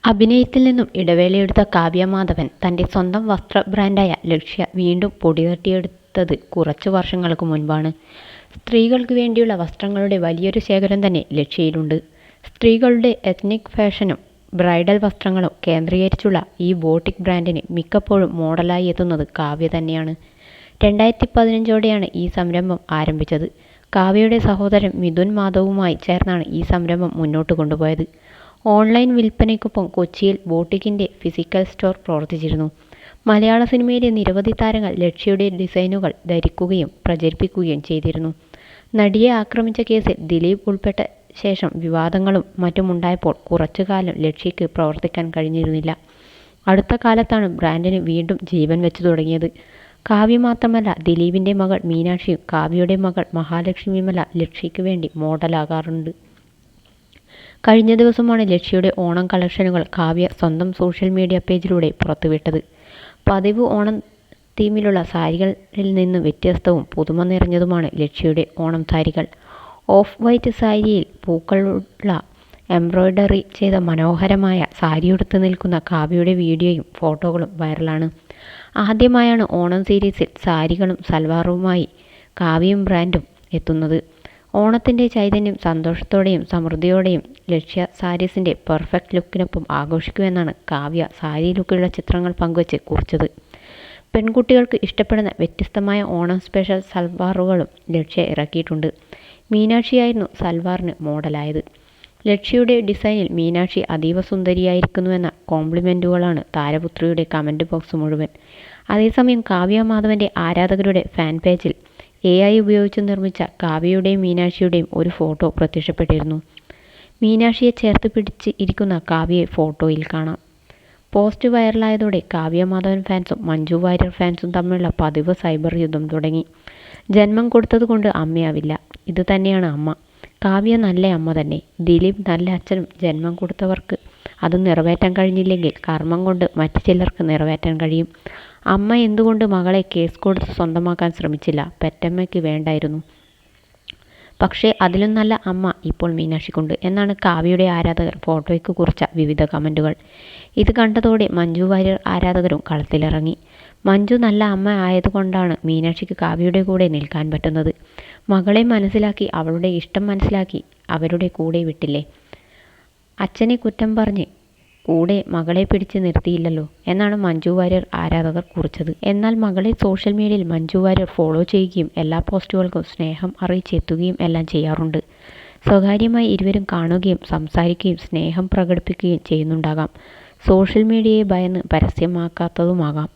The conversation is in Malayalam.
അഭിനയത്തിൽ നിന്നും ഇടവേളയെടുത്ത കാവ്യ മാധവൻ തൻ്റെ സ്വന്തം വസ്ത്ര ബ്രാൻഡായ ലക്ഷ്യ വീണ്ടും പൊടിതട്ടിയെടുത്തത് കുറച്ചു വർഷങ്ങൾക്ക് മുൻപാണ്. സ്ത്രീകൾക്ക് വേണ്ടിയുള്ള വസ്ത്രങ്ങളുടെ വലിയൊരു ശേഖരം തന്നെ ലക്ഷ്യയിലുണ്ട്. സ്ത്രീകളുടെ എത്നിക് ഫാഷനും ബ്രൈഡൽ വസ്ത്രങ്ങളും കേന്ദ്രീകരിച്ചുള്ള ഈ ബോട്ടിക് ബ്രാൻഡിന് മിക്കപ്പോഴും മോഡലായി എത്തുന്നത് കാവ്യ തന്നെയാണ്. 2015ഓടെയാണ് ഈ സംരംഭം ആരംഭിച്ചത്. കാവ്യയുടെ സഹോദരൻ മിഥുൻ മാധവുമായി ചേർന്നാണ് ഈ സംരംഭം മുന്നോട്ട് കൊണ്ടുപോയത്. ഓൺലൈൻ വിൽപ്പനയ്ക്കൊപ്പം കൊച്ചിയിൽ ബോട്ടിക്കിൻ്റെ ഫിസിക്കൽ സ്റ്റോർ പ്രവർത്തിച്ചിരുന്നു. മലയാള സിനിമയിലെ നിരവധി താരങ്ങൾ ലക്ഷ്യയുടെ ഡിസൈനുകൾ ധരിക്കുകയും പ്രചരിപ്പിക്കുകയും ചെയ്തിരുന്നു. നടിയെ ആക്രമിച്ച കേസിൽ ദിലീപ് ഉൾപ്പെട്ട ശേഷം വിവാദങ്ങളും മറ്റുമുണ്ടായപ്പോൾ കുറച്ചുകാലം ലക്ഷ്യയ്ക്ക് പ്രവർത്തിക്കാൻ കഴിഞ്ഞിരുന്നില്ല. അടുത്ത കാലത്താണ് ബ്രാൻഡിന് വീണ്ടും ജീവൻ വെച്ചു തുടങ്ങിയത്. കാവ്യ മാത്രമല്ല, ദിലീപിൻ്റെ മകൾ മീനാക്ഷിയും കാവ്യയുടെ മകൾ മഹാലക്ഷ്മി വിമല ലക്ഷ്യയ്ക്ക് വേണ്ടി മോഡലാകാറുണ്ട്. കഴിഞ്ഞ ദിവസമാണ് ലക്ഷ്യയുടെ ഓണം കളക്ഷനുകൾ കാവ്യ സ്വന്തം സോഷ്യൽ മീഡിയ പേജിലൂടെ പുറത്തുവിട്ടത്. പതിവ് ഓണം തീമിലുള്ള സാരികളിൽ നിന്ന് വ്യത്യസ്തവും പുതുമ നിറഞ്ഞതുമാണ് ലക്ഷ്യയുടെ ഓണം സാരികൾ. ഓഫ് വൈറ്റ് സാരിയിൽ പൂക്കളുള്ള എംബ്രോയ്ഡറി ചെയ്ത മനോഹരമായ സാരിയുടുത്ത് നിൽക്കുന്ന കാവ്യയുടെ വീഡിയോയും ഫോട്ടോകളും വൈറലാണ്. ആദ്യമായാണ് ഓണം സീരീസിൽ സാരികളും സൽവാറുമായി കാവ്യയും ബ്രാൻഡും എത്തുന്നത്. ഓണത്തിൻ്റെ ചൈതന്യം സന്തോഷത്തോടെയും സമൃദ്ധിയോടെയും ലക്ഷ്യ സാരീസിൻ്റെ പെർഫെക്റ്റ് ലുക്കിനൊപ്പം ആഘോഷിക്കുമെന്നാണ് കാവ്യ സാരി ലുക്കിലുള്ള ചിത്രങ്ങൾ പങ്കുവച്ച് കുറിച്ചത്. പെൺകുട്ടികൾക്ക് ഇഷ്ടപ്പെടുന്ന വ്യത്യസ്തമായ ഓണം സ്പെഷ്യൽ സൽവാറുകളും ലക്ഷ്യ ഇറക്കിയിട്ടുണ്ട്. മീനാക്ഷിയായിരുന്നു സൽവാറിന് മോഡലായത്. ലക്ഷ്യയുടെ ഡിസൈനിൽ മീനാക്ഷി അതീവ സുന്ദരിയായിരിക്കുന്നുവെന്ന കോംപ്ലിമെൻറ്റുകളാണ് താരപുത്രിയുടെ കമൻറ്റ് ബോക്സ് മുഴുവൻ. അതേസമയം കാവ്യ മാധവൻ്റെ ആരാധകരുടെ ഫാൻ പേജിൽ AI ഉപയോഗിച്ച് നിർമ്മിച്ച കാവ്യയുടെയും മീനാക്ഷിയുടെയും ഒരു ഫോട്ടോ പ്രത്യക്ഷപ്പെട്ടിരുന്നു. മീനാക്ഷിയെ ചേർത്ത് പിടിച്ച് ഇരിക്കുന്ന കാവ്യയെ ഫോട്ടോയിൽ കാണാം. പോസ്റ്റ് വൈറലായതോടെ കാവ്യ മാധവൻ ഫാൻസും മഞ്ജു വാര്യർ ഫാൻസും തമ്മിലുള്ള പതിവ് സൈബർ യുദ്ധം തുടങ്ങി. ജന്മം കൊടുത്തതുകൊണ്ട് അമ്മയാവില്ല, ഇത് തന്നെയാണ് അമ്മ. കാവ്യ നല്ല അമ്മ തന്നെ. ദിലീപ് നല്ല അച്ഛനും. ജന്മം കൊടുത്തവർക്ക് അത് നിറവേറ്റാൻ കഴിഞ്ഞില്ലെങ്കിൽ കർമ്മം കൊണ്ട് മറ്റു ചിലർക്ക് നിറവേറ്റാൻ കഴിയും. അമ്മ എന്തുകൊണ്ട് മകളെ കേസ് കൊടുത്ത് സ്വന്തമാക്കാൻ ശ്രമിച്ചില്ല? പെറ്റമ്മയ്ക്ക് വേണ്ടായിരുന്നു. പക്ഷേ അതിലും നല്ല അമ്മ ഇപ്പോൾ മീനാക്ഷിക്കുണ്ട് എന്നാണ് കാവ്യയുടെ ആരാധകർ ഫോട്ടോയ്ക്ക് കുറിച്ച വിവിധ കമൻറ്റുകൾ. ഇത് കണ്ടതോടെ മഞ്ജു വാര്യർ ആരാധകരും കളത്തിലിറങ്ങി. മഞ്ജു നല്ല അമ്മ ആയതുകൊണ്ടാണ് മീനാക്ഷിക്ക് കാവ്യയുടെ കൂടെ നിൽക്കാൻ പറ്റുന്നത്. മകളെ മനസ്സിലാക്കി, അവളുടെ ഇഷ്ടം മനസ്സിലാക്കി അവരുടെ കൂടെ വിട്ടില്ലേ? അച്ഛനെ കുറ്റം പറഞ്ഞ് കൂടെ മകളെ പിടിച്ച് നിർത്തിയില്ലല്ലോ എന്നാണ് മഞ്ജു വാര്യർ ആരാധകർ കുറിച്ചത്. എന്നാൽ മകളെ സോഷ്യൽ മീഡിയയിൽ മഞ്ജു വാര്യർ ഫോളോ ചെയ്യുകയും എല്ലാ പോസ്റ്റുകൾക്കും സ്നേഹം അറിയിച്ചെത്തുകയും എല്ലാം ചെയ്യാറുണ്ട്. സ്വകാര്യമായി ഇരുവരും കാണുകയും സംസാരിക്കുകയും സ്നേഹം പ്രകടിപ്പിക്കുകയും ചെയ്യുന്നുണ്ടാകാം. സോഷ്യൽ മീഡിയയെ ഭയന്ന് പരസ്യമാക്കാത്തതുമാകാം.